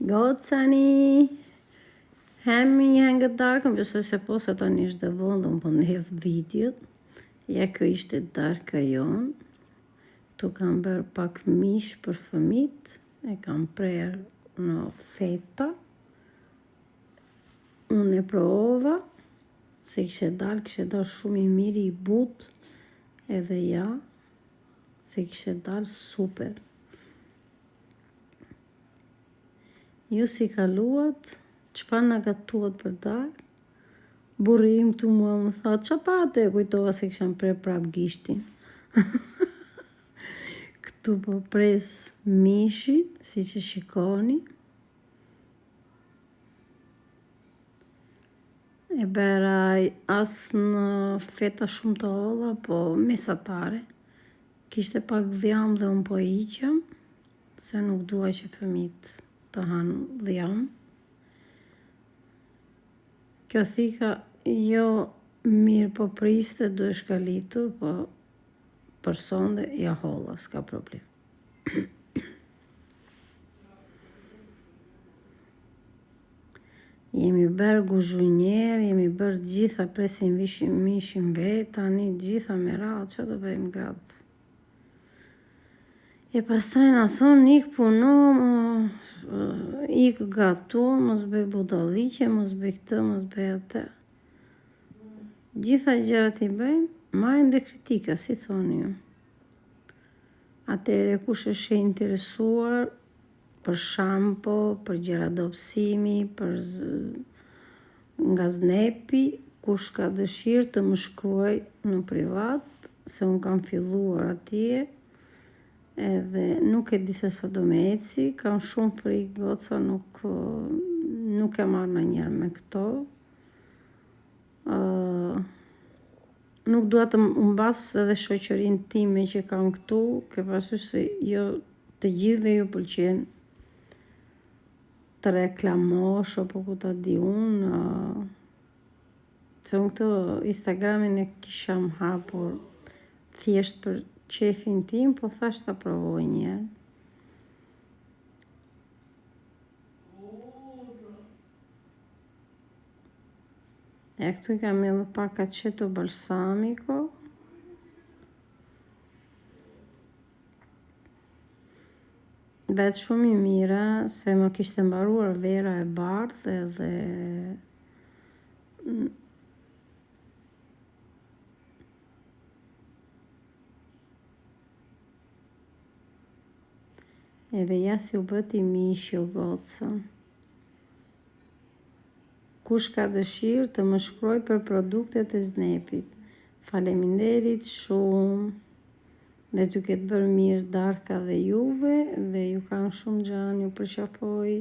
Gocani, hemi hangë darkën, besoj se po se tani është dhe vonë dhe më po ndhedh videot. Ja, kjo ishte darka jonë. Tu kam bërë pak mish për fëmit, e kam prerë në feta. Unë e provova, se kështë dalë shumë i miri i but, edhe ja, se kështë dalë super. Ju si kaluat, qëfar nga gatuat për darë? Burri im të mua më tha, qa pate? Kujtova se kësham prerë prap gishtin. Këtu po pres mishin, si që shikoni. E bera asë në feta shumë të olla, po mesatare. Kishte pak dhjam dhe unë po iqëm, se nuk dua që fëmit të hanë dhjam. Kjo thika jo mirë po priste, du e shkalitur, po për sonde ja holla, s'ka problem. Jemi bërë guzhunjerë, jemi bërë gjitha presin mishin vetë, tani gjitha me radhë, që do bëjmë gratë. E pastaj na thonë, ikë puno, ikë gatu, mos bëj budalliqe, mos bëj këtë, mos bëj atë. Gjitha gjërat i bëjmë, marrim dhe kritika, si thoni ju. Atere kush është e interesuar për shampo, për gjëra dobësimi, për nga Znepi, kush ka dëshirë të më shkruaj në privat, se unë kam filluar atje, edhe nuk e di se sa do me eci, kam shumë frikë, goca, nuk e marrë në njerë me këto. Nuk dua të mbas edhe shoqërinë time që kam këtu, ke parasysh se jo të gjithve ju pëlqen të reklamosh, apo ku ta di unë, se unë këto Instagramin e kisham hapur thjesht për qefin tim, po thash ta provoj njerë. E këtu i kam edhe pak aceto balsamico. Vetë shumë i mira, se më kishte mbaruar vera e bardhë edhe edhe ja si u bëti mishi o goca. Kush ka dëshirë të më shkruaj për produktet e Znepit. Faleminderit shumë, dhe ty ketë bërë mirë darka dhe juve, dhe ju kam shumë gjanë, ju përqafoj.